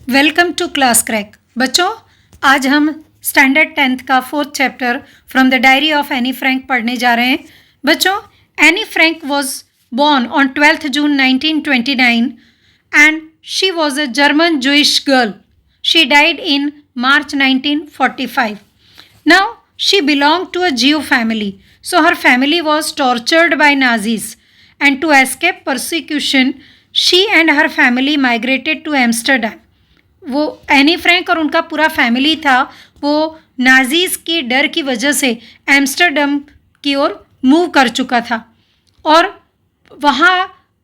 Welcome to class crack. बच्चों, आज हम स्टैंडर्ड 10th का 4th chapter from the diary of Anne Frank पढ़ने जा रहे हैं। बच्चों, Anne Frank was born on 12th June 1929 and she was a German Jewish girl. She died in March 1945. Now, she belonged to a Jew family, so her family was tortured by Nazis, and to escape persecution, she and her family migrated to Amsterdam. वो Anne Frank और उनका पूरा family था, वो Nazis की डर की वजह से एम्स्टरडम की ओर मूव कर चुका था और वहाँ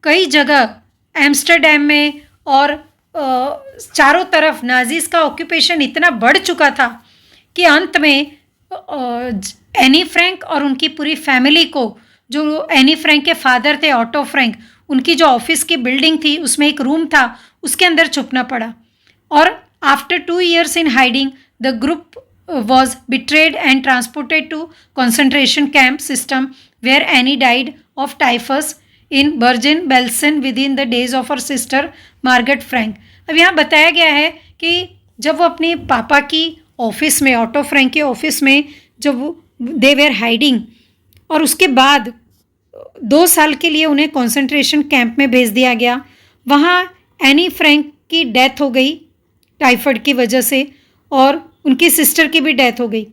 कई जगह एम्स्टरडम में और चारों तरफ नाजीज़ का ऑक्यूपेशन इतना बढ़ चुका था कि अंत में एनी फ्रैंक और उनकी पूरी फैमिली को, जो एनी फ्रैंक के फादर थे ऑटो फ्रैंक, उनकी जो ऑफिस की बिल्डिंग थी उसमें एक रूम था, उसके अंदर छुपना पड़ा। और after 2 years in hiding, the group was betrayed and transported to concentration camp system where Annie died of typhus in Bergen-Belsen within the days of her sister Margaret Frank. अब यहाँ बताया गया है कि जब वो अपने पापा की ऑफिस में, ऑटो फ्रैंक के ऑफिस में जब दे वेर हाइडिंग, और उसके बाद 2 साल के लिए उन्हें कॉन्सेंट्रेशन कैंप में भेज दिया गया। वहाँ एनी फ्रैंक की डेथ हो गई टाइफाइड की वजह से और उनकी सिस्टर की भी डेथ हो गई।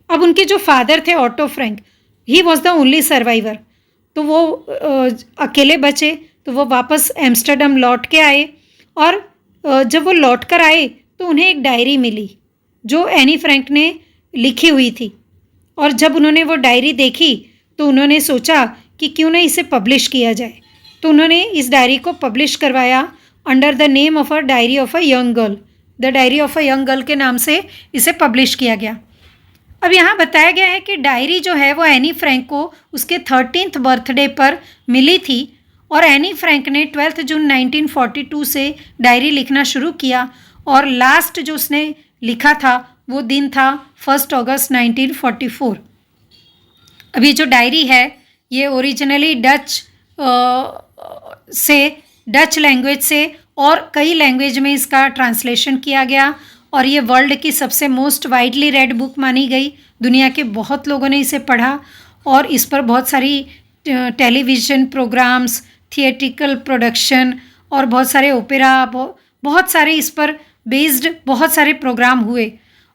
अब उनके जो फादर थे auto Frank, he was the only survivor, तो वो अकेले बचे। तो वो वापस एम्स्टरडम लौट के आए और जब वो लौट कर आए तो उन्हें एक डायरी मिली जो एनी फ्रैंक ने लिखी हुई थी। और जब उन्होंने वो डायरी देखी तो उन्होंने सोचा कि क्यों ना इसे पब्लिश किया जाए। तो उन्होंने इस डायरी को पब्लिश करवाया under the name of a diary of a young girl. The diary of a young girl के नाम से इसे पब्लिश किया गया। अब यहाँ बताया गया है कि डायरी जो है वो एनी फ्रैंक को उसके 13th बर्थडे पर मिली थी और एनी फ्रैंक ने 12 जून 1942 से डायरी लिखना शुरू किया और लास्ट जो उसने लिखा था वो दिन था 1 अगस्त 1944। अभी जो डायरी है ये ओरिजिनली डच लैंग्वेज से और कई लैंग्वेज में इसका ट्रांसलेशन किया गया और ये वर्ल्ड की सबसे मोस्ट वाइडली रेड बुक मानी गई। दुनिया के बहुत लोगों ने इसे पढ़ा और इस पर बहुत सारी टेलीविज़न प्रोग्राम्स, थिएट्रिकल प्रोडक्शन और बहुत सारे ओपेरा, बहुत सारे इस पर बेस्ड बहुत सारे प्रोग्राम हुए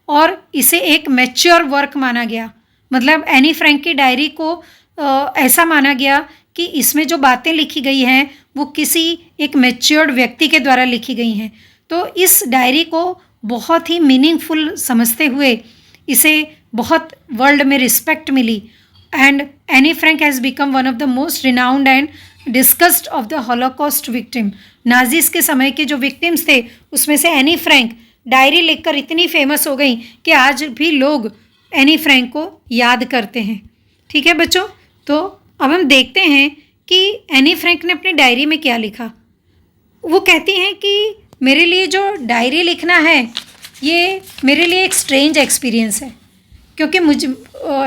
और इसे एक मैच्योर वर्क माना गया। मतलब एनी फ्रैंक की डायरी को ऐसा माना गया कि इसमें जो बातें लिखी गई हैं वो किसी एक मैच्योर्ड व्यक्ति के द्वारा लिखी गई हैं। तो इस डायरी को बहुत ही मीनिंगफुल समझते हुए इसे बहुत वर्ल्ड में रिस्पेक्ट मिली and Anne Frank has become one of the most renowned and discussed of the Holocaust victim. Nazis के समय के जो विक्टिम्स थे उसमें से एनी फ्रैंक डायरी लिखकर इतनी फेमस हो गई कि आज भी लोग एनी फ्रैंक को याद करते हैं। ठीक है बच्चों, तो अब हम देखते हैं कि एनी फ्रैंक ने अपनी डायरी में क्या लिखा। वो कहती हैं कि मेरे लिए जो डायरी लिखना है ये मेरे लिए एक स्ट्रेंज एक्सपीरियंस है, क्योंकि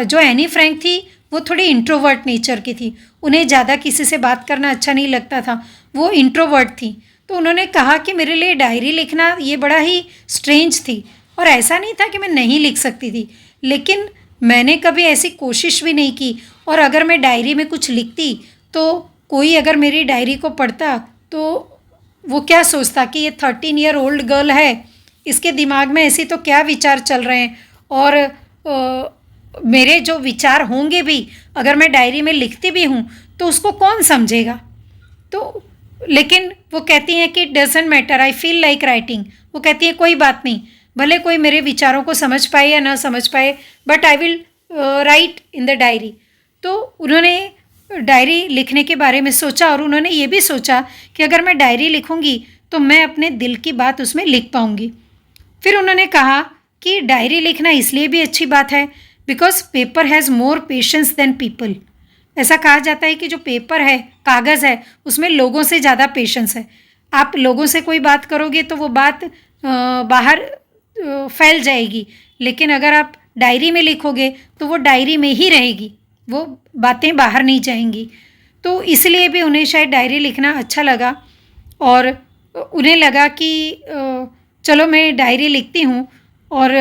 जो एनी फ्रैंक थी वो थोड़ी इंट्रोवर्ट नेचर की थी। उन्हें ज़्यादा किसी से बात करना अच्छा नहीं लगता था, वो इंट्रोवर्ट थी। तो उन्होंने कहा कि मेरे लिए डायरी लिखना ये बड़ा ही स्ट्रेंज थी और ऐसा नहीं था कि मैं नहीं लिख सकती थी, लेकिन मैंने कभी ऐसी कोशिश भी नहीं की। और अगर मैं डायरी में कुछ लिखती तो कोई अगर मेरी डायरी को पढ़ता तो वो क्या सोचता कि ये 13 ईयर ओल्ड गर्ल है, इसके दिमाग में ऐसी तो क्या विचार चल रहे हैं, और मेरे जो विचार होंगे भी अगर मैं डायरी में लिखती भी हूँ तो उसको कौन समझेगा। तो लेकिन वो कहती हैं कि doesn't matter, I feel like writing. वो कहती हैं कोई बात नहीं, भले कोई मेरे विचारों को समझ पाए या ना समझ पाए, but I will write in the diary. तो उन्होंने डायरी लिखने के बारे में सोचा और उन्होंने ये भी सोचा कि अगर मैं डायरी लिखूंगी तो मैं अपने दिल की बात उसमें लिख पाऊंगी। फिर उन्होंने कहा कि डायरी लिखना इसलिए भी अच्छी बात है because paper has more patience than people. ऐसा कहा जाता है कि जो पेपर है, कागज़ है, उसमें लोगों से ज़्यादा पेशेंस है। आप लोगों से कोई बात करोगे तो वो बात बाहर फैल जाएगी, लेकिन अगर आप डायरी में लिखोगे तो वो डायरी में ही रहेगी, वो बातें बाहर नहीं जाएंगी। तो इसलिए भी उन्हें शायद डायरी लिखना अच्छा लगा और उन्हें लगा कि चलो मैं डायरी लिखती हूँ। और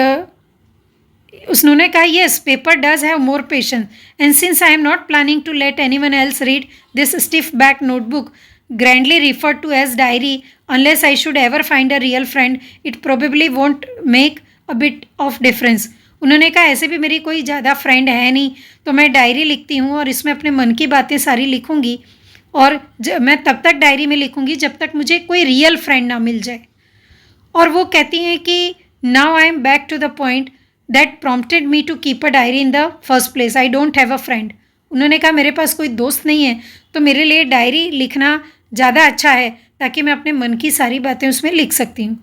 उन्होंने कहा yes paper does have more patience and since I am not planning to let anyone else read this stiff back notebook grandly referred to as diary unless I should ever find a real friend it probably won't make a bit of difference। उन्होंने कहा ऐसे भी मेरी कोई ज़्यादा friend है नहीं, तो मैं डायरी लिखती हूँ और इसमें अपने मन की बातें सारी लिखूँगी। और मैं तब तक डायरी में लिखूँगी जब तक मुझे कोई रियल फ्रेंड ना मिल जाए। और वो कहती हैं कि now I am back to the point that prompted me to keep a diary in the first place I don't have a friend. उन्होंने कहा मेरे पास कोई दोस्त नहीं है, तो मेरे लिए डायरी लिखना ज़्यादा अच्छा है ताकि मैं अपने मन की सारी बातें उसमें लिख सकती हूँ।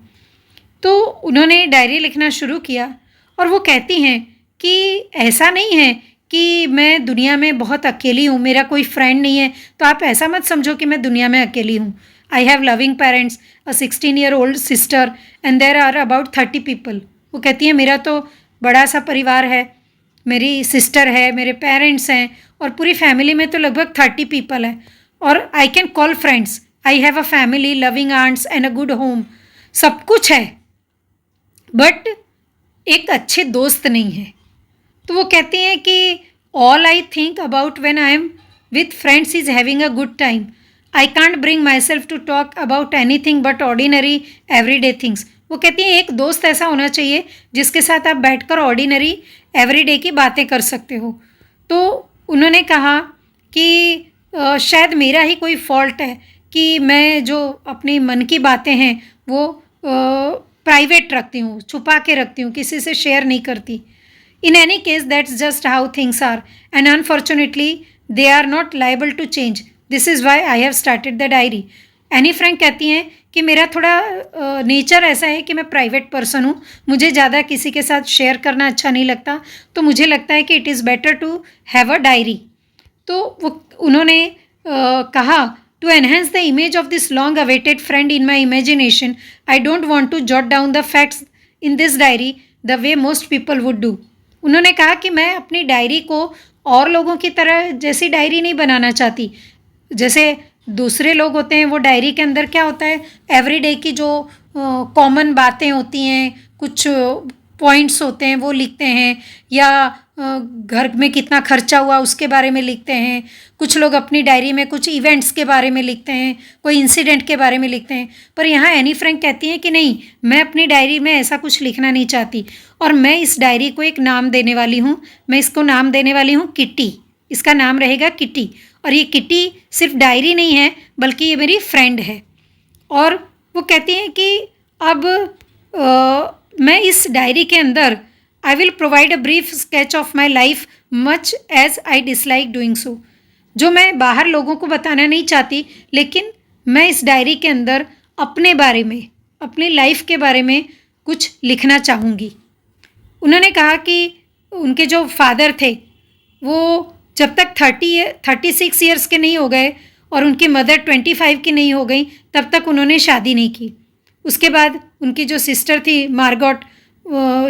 तो उन्होंने डायरी लिखना शुरू किया और वो कहती हैं कि ऐसा नहीं है कि मैं दुनिया में बहुत अकेली हूँ, मेरा कोई फ्रेंड नहीं है, तो आप ऐसा मत समझो कि मैं दुनिया में अकेली हूँ। I have loving parents, a 16-year-old sister and there are about 30 people. वो कहती हैं मेरा तो बड़ा सा परिवार है, मेरी सिस्टर है, मेरे पेरेंट्स हैं और पूरी फैमिली में तो लगभग 30 पीपल हैं। और I can call friends, I have a family, loving aunts and a good home, सब कुछ है, बट एक अच्छे दोस्त नहीं है। तो वो कहती हैं कि all I think about when I am with friends is having a good time. I can't bring myself to talk about anything but ordinary everyday things. वो कहती हैं एक दोस्त ऐसा होना चाहिए जिसके साथ आप बैठकर ऑर्डिनरी एवरी डे की बातें कर सकते हो। तो उन्होंने कहा कि शायद मेरा ही कोई फॉल्ट है कि मैं जो अपनी मन की बातें हैं वो प्राइवेट रखती हूँ, छुपा के रखती हूँ, किसी से शेयर नहीं करती। In any case that's just how things are and unfortunately they are not liable to change, this is why I have started the diary. Anne Frank कहती हैं कि मेरा थोड़ा नेचर ऐसा है कि मैं प्राइवेट पर्सन हूँ, मुझे ज़्यादा किसी के साथ शेयर करना अच्छा नहीं लगता, तो मुझे लगता है कि it is better to have a diary. तो वो उन्होंने कहा to enhance the image of this long awaited friend in my imagination I don't want to jot down the facts in this diary the way most people would do. उन्होंने कहा कि मैं अपनी diary को और लोगों की तरह जैसी डायरी नहीं बनाना चाहती। जैसे दूसरे लोग होते हैं वो डायरी के अंदर क्या होता है, एवरीडे की जो कॉमन बातें होती हैं, कुछ पॉइंट्स होते हैं वो लिखते हैं, या घर में कितना खर्चा हुआ उसके बारे में लिखते हैं। कुछ लोग अपनी डायरी में कुछ इवेंट्स के बारे में लिखते हैं, कोई इंसिडेंट के बारे में लिखते हैं। पर यहाँ एनी फ्रैंक कहती हैं कि नहीं, मैं अपनी डायरी में ऐसा कुछ लिखना नहीं चाहती और मैं इस डायरी को एक नाम देने वाली हूँ। मैं इसको नाम देने वाली हूँ किटी। इसका नाम रहेगा किटी। और ये किटी सिर्फ डायरी नहीं है बल्कि ये मेरी फ्रेंड है। और वो कहती हैं कि अब मैं इस डायरी के अंदर I will provide a brief sketch of my life much as I dislike doing so. जो मैं बाहर लोगों को बताना नहीं चाहती, लेकिन मैं इस डायरी के अंदर अपने बारे में, अपनी लाइफ के बारे में कुछ लिखना चाहूँगी। उन्होंने कहा कि उनके जो फादर थे वो जब तक 36 ईयर्स के नहीं हो गए और उनकी मदर 25 की नहीं हो गई तब तक उन्होंने शादी नहीं की। उसके बाद उनकी जो सिस्टर थी Margot,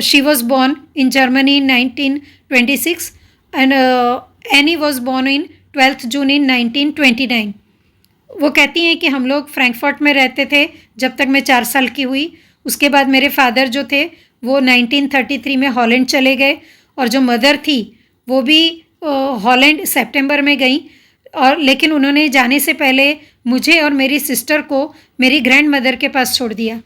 she was born in Germany in 1926 and Anne was born in 12 June in 1929। वो कहती हैं कि हम लोग फ्रैंकफर्ट में रहते थे जब तक मैं 4 साल की हुई। उसके बाद मेरे फादर जो थे वो 1933 में हॉलैंड चले गए और जो मदर थी वो भी हॉलैंड सितंबर में गई। और लेकिन उन्होंने जाने से पहले मुझे और मेरी सिस्टर को मेरी ग्रैंड मदर के पास छोड़ दिया।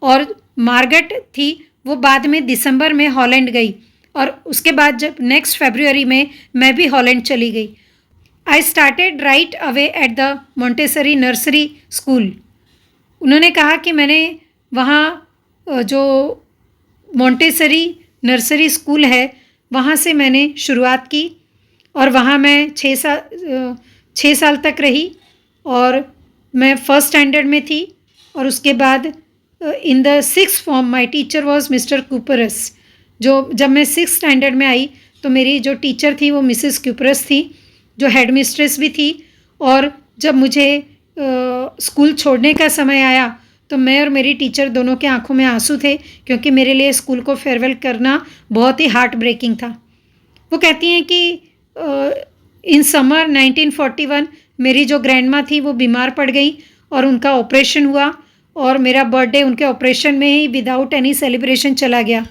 और मार्गरेट थी वो बाद में दिसंबर में हॉलैंड गई और उसके बाद जब नेक्स्ट फरवरी में मैं भी हॉलैंड चली गई। I started right away at the Montessori nursery school. उन्होंने कहा कि मैंने वहाँ जो मोंटेसरी नर्सरी स्कूल है वहाँ से मैंने शुरुआत की और वहाँ मैं 6 साल तक रही और मैं फर्स्ट स्टैंडर्ड में थी। और उसके बाद in the 6th form my teacher was mister Coopers. जो जब मैं 6th स्टैंडर्ड में आई तो मेरी जो टीचर थी वो मिसेस कूपरस थी, जो हेड मिस्ट्रेस भी थी। और जब मुझे स्कूल छोड़ने का समय आया तो मैं और मेरी टीचर दोनों के आंखों में आंसू थे, क्योंकि मेरे लिए स्कूल को फेयरवेल करना बहुत ही हार्ट ब्रेकिंग था। वो कहती हैं कि इन समर 1941 मेरी जो ग्रैंड माँ थी वो बीमार पड़ गई और उनका ऑपरेशन हुआ और मेरा बर्थडे उनके ऑपरेशन में ही विदाउट एनी सेलिब्रेशन चला गया।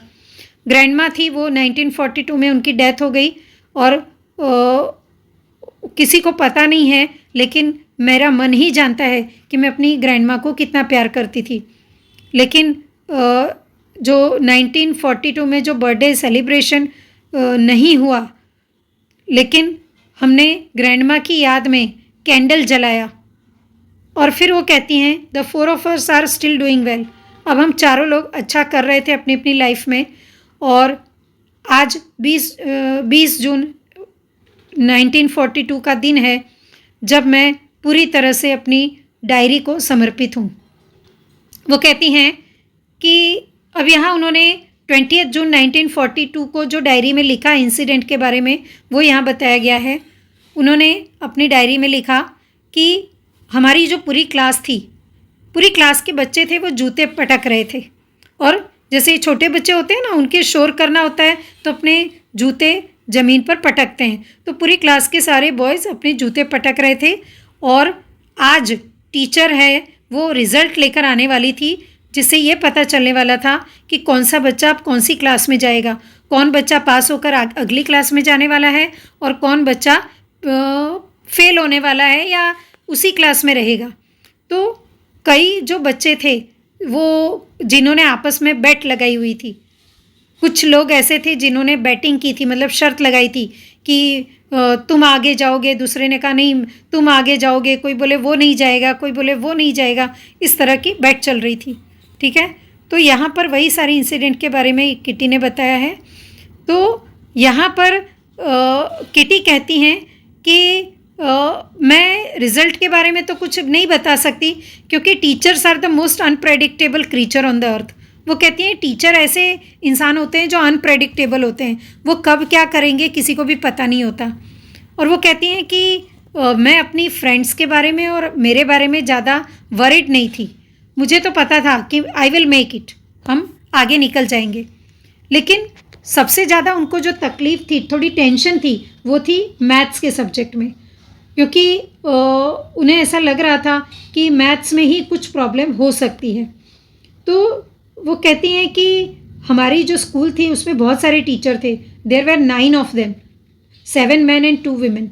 ग्रैंडमा थी, वो 1942 में उनकी डेथ हो गई और किसी को पता नहीं है, लेकिन मेरा मन ही जानता है कि मैं अपनी ग्रैंडमा को कितना प्यार करती थी। लेकिन जो 1942 में जो बर्थडे सेलिब्रेशन नहीं हुआ, लेकिन हमने ग्रैंडमा की याद में कैंडल जलाया और फिर वो कहती हैं the 4 of us are still doing well. अब हम चारों लोग अच्छा कर रहे थे अपनी अपनी लाइफ में। और आज 20 जून 1942 का दिन है जब मैं पूरी तरह से अपनी डायरी को समर्पित हूँ। वो कहती हैं कि अब यहाँ उन्होंने 20 जून 1942 को जो डायरी में लिखा इंसिडेंट के बारे में, वो यहाँ बताया गया है। उन्होंने अपनी डायरी में लिखा कि हमारी जो पूरी क्लास थी, पूरी क्लास के बच्चे थे, वो जूते पटक रहे थे। और जैसे छोटे बच्चे होते हैं ना, उनके शोर करना होता है तो अपने जूते ज़मीन पर पटकते हैं, तो पूरी क्लास के सारे बॉयज़ अपने जूते पटक रहे थे। और आज टीचर है वो रिज़ल्ट लेकर आने वाली थी, जिससे ये पता चलने वाला था कि कौन सा बच्चा अब कौन सी क्लास में जाएगा, कौन बच्चा पास होकर अगली क्लास में जाने वाला है और कौन बच्चा फेल होने वाला है या उसी क्लास में रहेगा। तो कई जो बच्चे थे वो जिन्होंने आपस में बेट लगाई हुई थी, कुछ लोग ऐसे थे जिन्होंने बैटिंग की थी, मतलब शर्त लगाई थी कि तुम आगे जाओगे, दूसरे ने कहा नहीं तुम आगे जाओगे, कोई बोले वो नहीं जाएगा, कोई बोले वो नहीं जाएगा, इस तरह की बैट चल रही थी। ठीक है, तो यहाँ पर वही सारे इंसिडेंट के बारे में किटी ने बताया है। तो यहाँ पर किटी कहती हैं कि मैं रिज़ल्ट के बारे में तो कुछ नहीं बता सकती क्योंकि teachers are the most unpredictable creature on the earth. वो कहती हैं टीचर ऐसे इंसान होते हैं जो अनप्रेडिक्टेबल होते हैं, वो कब क्या करेंगे किसी को भी पता नहीं होता। और वो कहती हैं कि मैं अपनी फ्रेंड्स के बारे में और मेरे बारे में ज़्यादा वरिड नहीं थी। मुझे तो पता था कि आई विल मेक इट, हम आगे निकल जाएंगे। लेकिन सबसे ज़्यादा उनको जो तकलीफ़ थी, थोड़ी टेंशन थी, वो थी मैथ्स के सब्जेक्ट में, क्योंकि उन्हें ऐसा लग रहा था कि मैथ्स में ही कुछ प्रॉब्लम हो सकती है। तो वो कहती हैं कि हमारी जो स्कूल थी उसमें बहुत सारे टीचर थे, there were 9 of them, 7 men and 2 women,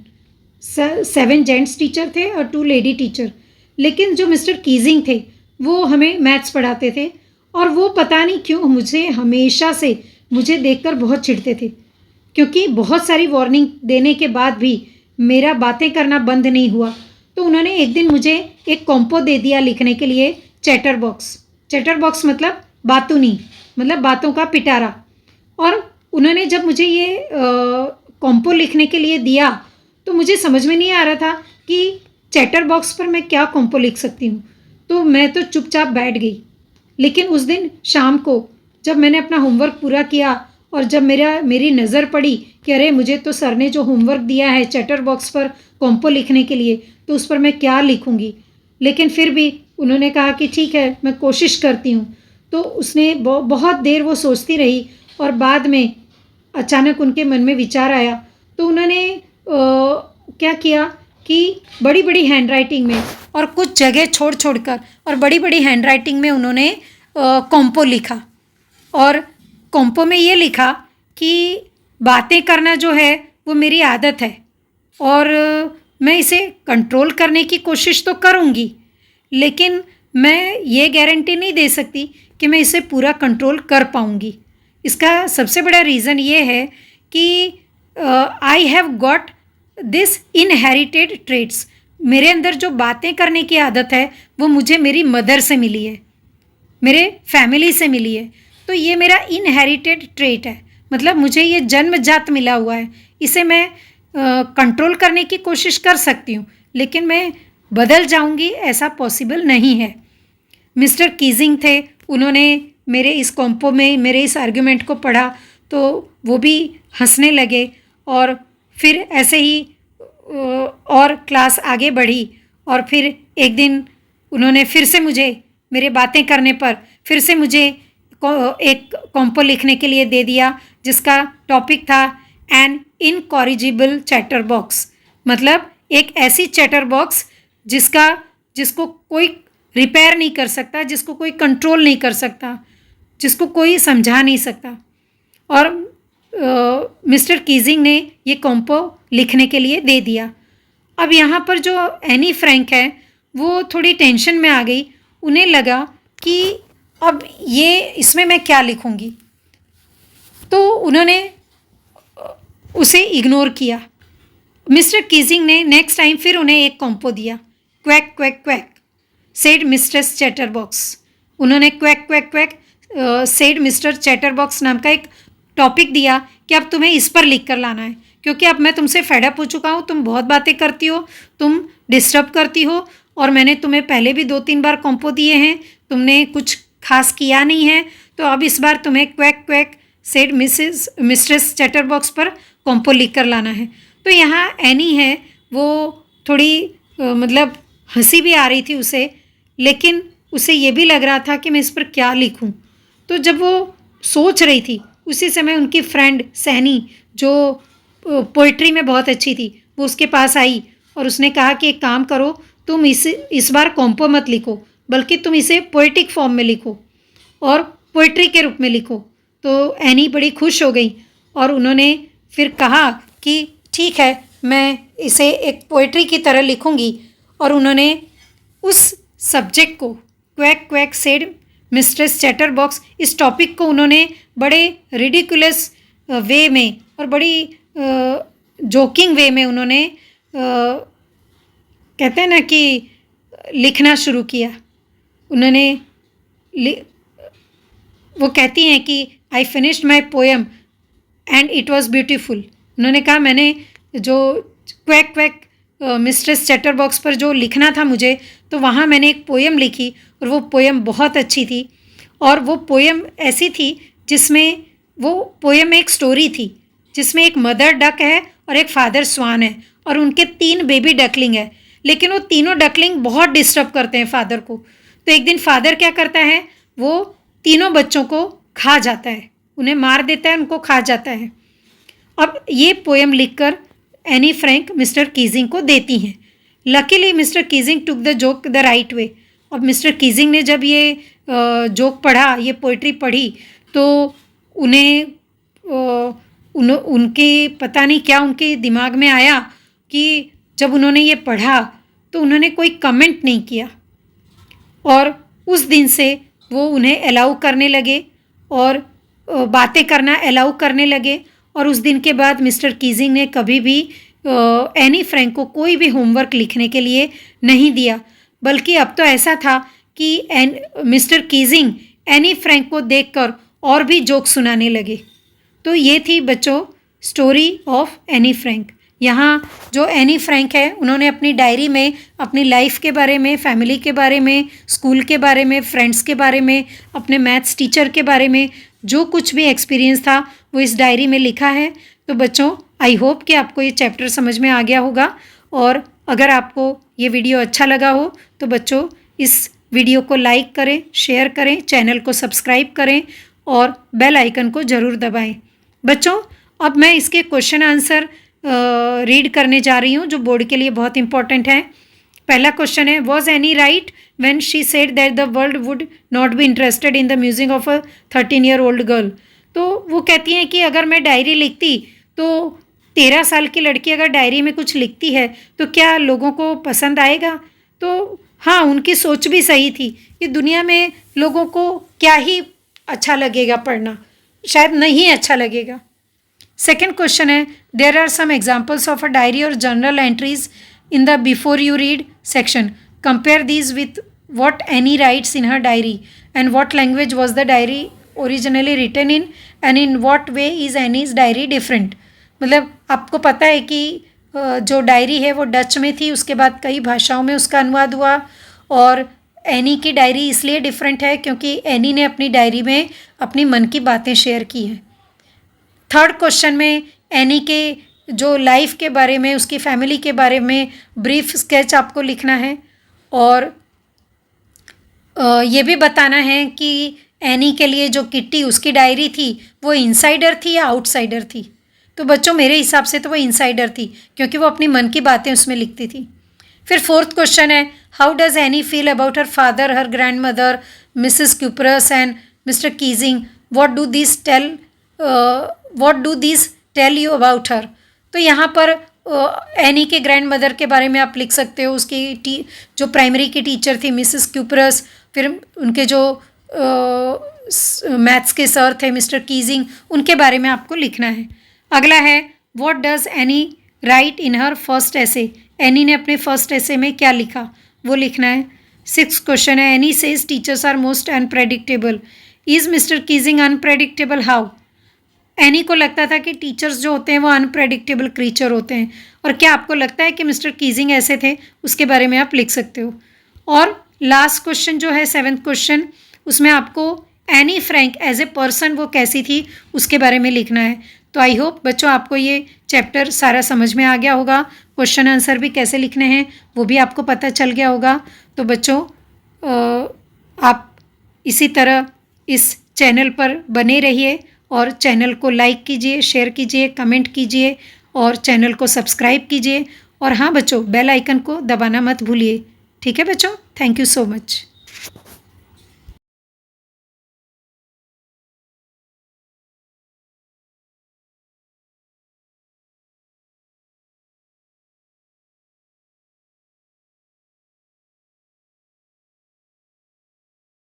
7 gents teacher थे और 2 लेडी टीचर। लेकिन जो मिस्टर कीजिंग थे वो हमें मैथ्स पढ़ाते थे और वो पता नहीं क्यों मुझे हमेशा से मुझे देखकर बहुत चिढ़ते थे, क्योंकि बहुत सारी वार्निंग देने के बाद भी मेरा बातें करना बंद नहीं हुआ। तो उन्होंने एक दिन मुझे एक कॉम्पो दे दिया लिखने के लिए, चैटर बॉक्स। चैटर बॉक्स मतलब बातूनी, मतलब बातों का पिटारा। और उन्होंने जब मुझे ये कॉम्पो लिखने के लिए दिया तो मुझे समझ में नहीं आ रहा था कि चैटर बॉक्स पर मैं क्या कॉम्पो लिख सकती हूँ, तो मैं तो चुपचाप बैठ गई। लेकिन उस दिन शाम को जब मैंने अपना होमवर्क पूरा किया और जब मेरी नज़र पड़ी कि अरे मुझे तो सर ने जो होमवर्क दिया है चैटर बॉक्स पर कॉम्पो लिखने के लिए, तो उस पर मैं क्या लिखूँगी। लेकिन फिर भी उन्होंने कहा कि ठीक है मैं कोशिश करती हूँ। तो उसने बहुत देर वो सोचती रही और बाद में अचानक उनके मन में विचार आया, तो उन्होंने क्या किया कि बड़ी बड़ी हैंडराइटिंग में और कुछ जगह छोड़ छोड़कर और बड़ी बड़ी हैंडराइटिंग में उन्होंने कॉम्पो लिखा। और कॉम्पो में ये लिखा कि बातें करना जो है वो मेरी आदत है और मैं इसे कंट्रोल करने की कोशिश तो करूँगी, लेकिन मैं ये गारंटी नहीं दे सकती कि मैं इसे पूरा कंट्रोल कर पाऊँगी। इसका सबसे बड़ा रीज़न ये है कि I have got this inherited traits. मेरे अंदर जो बातें करने की आदत है वो मुझे मेरी मदर से मिली है, मेरे फैमिली से मिली है। तो ये मेरा इनहेरिटेड ट्रेट है, मतलब मुझे ये जन्मजात मिला हुआ है। इसे मैं कंट्रोल करने की कोशिश कर सकती हूँ, लेकिन मैं बदल जाऊँगी ऐसा पॉसिबल नहीं है। मिस्टर कीजिंग थे, उन्होंने मेरे इस कॉम्पो में मेरे इस आर्ग्यूमेंट को पढ़ा तो वो भी हंसने लगे और फिर ऐसे ही और क्लास आगे बढ़ी। और फिर एक दिन उन्होंने फिर से मुझे मेरे बातें करने पर फिर से मुझे एक कॉम्पो लिखने के लिए दे दिया, जिसका टॉपिक था एन इनकॉरिजिबल चैटर बॉक्स, मतलब एक ऐसी चैटर बॉक्स जिसको कोई रिपेयर नहीं कर सकता, जिसको कोई कंट्रोल नहीं कर सकता, जिसको कोई समझा नहीं सकता। और मिस्टर कीजिंग ने ये कॉम्पो लिखने के लिए दे दिया। अब यहाँ पर जो एनी फ्रैंक है वो थोड़ी टेंशन में आ गई। उन्हें लगा कि अब ये इसमें मैं क्या लिखूँगी, तो उन्होंने उसे इग्नोर किया। मिस्टर कीजिंग ने नेक्स्ट टाइम फिर उन्हें एक कॉम्पो दिया। Quack quack quack said mistress Chatterbox. उन्होंने quack quack quack said mister Chatterbox नाम का एक टॉपिक दिया कि अब तुम्हें इस पर लिख कर लाना है, क्योंकि अब मैं तुमसे फेडअप हो चुका हूँ, तुम बहुत बातें करती हो, तुम डिस्टर्ब करती हो, और मैंने तुम्हें पहले भी 2-3 बार कॉम्पो दिए हैं, तुमने कुछ खास किया नहीं है, तो अब इस बार तुम्हें quack quack said mistress chatterbox पर कॉम्पो लिख कर लाना है। तो यहाँ एनी है वो थोड़ी मतलब हंसी भी आ रही थी उसे, लेकिन उसे ये भी लग रहा था कि मैं इस पर क्या लिखूं। तो जब वो सोच रही थी उसी समय उनकी फ्रेंड सैनी, जो पोइट्री में बहुत अच्छी थी, वो उसके पास आई और उसने कहा कि एक काम करो, तुम इस बार कॉम्पो मत लिखो, बल्कि तुम इसे पोइटिक फॉर्म में लिखो और पोइट्री के रूप में लिखो। तो एनी बड़ी खुश हो गई और उन्होंने फिर कहा कि ठीक है, मैं इसे एक पोइट्री की तरह लिखूंगी। और उन्होंने उस सब्जेक्ट को, quack quack said mistress chatterbox, इस टॉपिक को उन्होंने बड़े रिडिकुलस वे में और बड़ी जोकिंग वे में उन्होंने कहते हैं ना कि लिखना शुरू किया। उन्होंने वो कहती हैं कि I finished my poem and it was beautiful. उन्होंने कहा मैंने जो क्वैक क्वैक मिस्ट्रेस चैटरबॉक्स पर जो लिखना था मुझे, तो वहाँ मैंने एक पोएम लिखी और वो पोएम बहुत अच्छी थी। और वो पोएम ऐसी थी जिसमें, वो पोएम में एक स्टोरी थी जिसमें एक मदर डक है और एक फादर स्वान है और उनके 3 बेबी डकलिंग है, लेकिन वो तीनों डकलिंग बहुत डिस्टर्ब करते हैं फादर को। तो एक दिन फादर क्या करता है, वो तीनों बच्चों को खा जाता है, उन्हें मार देता है, उनको खा जाता है। अब ये पोएम लिखकर एनी फ्रैंक मिस्टर कीजिंग को देती हैं। Luckily mister Keesing took the joke the right way. अब मिस्टर कीजिंग ने जब ये जोक पढ़ा, ये पोइट्री पढ़ी, तो उनके पता नहीं क्या उनके दिमाग में आया कि जब उन्होंने ये पढ़ा तो उन्होंने कोई कमेंट नहीं किया, और उस दिन से वो उन्हें अलाउ करने लगे और बातें करना अलाउ करने लगे। और उस दिन के बाद मिस्टर कीजिंग ने कभी भी एनी फ्रैंक को कोई भी होमवर्क लिखने के लिए नहीं दिया, बल्कि अब तो ऐसा था कि मिस्टर कीजिंग एनी फ्रैंक को देखकर और भी जोक सुनाने लगे। तो ये थी बच्चों स्टोरी ऑफ एनी फ्रैंक। यहाँ जो एनी फ्रैंक है, उन्होंने अपनी डायरी में अपनी लाइफ के बारे में, फैमिली के बारे में, स्कूल के बारे में, फ्रेंड्स के बारे में, अपने मैथ्स टीचर के बारे में जो कुछ भी एक्सपीरियंस था वो इस डायरी में लिखा है। तो बच्चों, आई होप कि आपको ये चैप्टर समझ में आ गया होगा, और अगर आपको ये वीडियो अच्छा लगा हो तो बच्चों इस वीडियो को लाइक करें, शेयर करें, चैनल को सब्सक्राइब करें और बेल आइकन को ज़रूर दबाएं। बच्चों, अब मैं इसके क्वेश्चन आंसर रीड करने जा रही हूँ जो बोर्ड के लिए बहुत इंपॉर्टेंट है। पहला क्वेश्चन है, was any right when she said that the world would not be interested in the music of a 13-year-old girl. तो वो कहती हैं कि अगर मैं डायरी लिखती, तो 13 साल की लड़की अगर डायरी में कुछ लिखती है तो क्या लोगों को पसंद आएगा। तो हाँ, उनकी सोच भी सही थी कि दुनिया में लोगों को क्या ही अच्छा लगेगा पढ़ना, शायद नहीं अच्छा लगेगा। सेकेंड क्वेश्चन है, there are some examples of a diary और journal entries in the before you read section, compare these with what Anne writes in her diary and what language was the diary originally written in and in what way is Anne's diary different. मतलब आपको पता है कि जो diary है वो Dutch में थी, उसके बाद कई भाषाओं में उसका अनुवाद हुआ, और एनी की डायरी इसलिए डिफरेंट है क्योंकि एनी ने अपनी डायरी में अपनी मन की बातें शेयर की हैं। थर्ड क्वेश्चन में एनी के जो लाइफ के बारे में, उसकी फैमिली के बारे में ब्रीफ स्केच आपको लिखना है, और ये भी बताना है कि एनी के लिए जो किट्टी उसकी डायरी थी वो इनसाइडर थी या आउटसाइडर थी। तो बच्चों, मेरे हिसाब से तो वो इनसाइडर थी क्योंकि वो अपनी मन की बातें उसमें लिखती थी। फिर फोर्थ क्वेश्चन है, how does Anne feel about her father, her grandmother, Mrs Kuperus and Mr Keesing? What do this tell you about her? तो यहाँ पर एनी के ग्रैंड मदर के बारे में आप लिख सकते हो, उसकी जो प्राइमरी की टीचर थी मिसिस क्यूपरस, फिर उनके जो मैथ्स के सर थे मिस्टर कीजिंग, उनके बारे में आपको लिखना है। अगला है what does any right in her first ऐसे? एनी ने अपने फर्स्ट ऐसे में क्या लिखा वो लिखना है। 6th क्वेश्चन है Anne says teachers are most unpredictable. Is Mr Keesing unpredictable? How? Anne को लगता था कि टीचर्स जो होते हैं वो अनप्रेडिक्टेबल क्रीचर होते हैं, और क्या आपको लगता है कि मिस्टर कीजिंग ऐसे थे? उसके बारे में आप लिख सकते हो। और लास्ट क्वेश्चन जो है 7th क्वेश्चन, उसमें आपको Anne Frank as a person वो कैसी थी उसके बारे में लिखना है। तो आई होप बच्चों आपको ये चैप्टर सारा समझ में आ गया होगा। क्वेश्चन आंसर भी कैसे लिखने हैं वो भी आपको पता चल गया होगा। तो बच्चों आप इसी तरह इस चैनल पर बने रहिए और चैनल को लाइक कीजिए, शेयर कीजिए, कमेंट कीजिए और चैनल को सब्सक्राइब कीजिए। और हाँ बच्चों, बेल आइकन को दबाना मत भूलिए। ठीक है बच्चों, थैंक यू सो मच।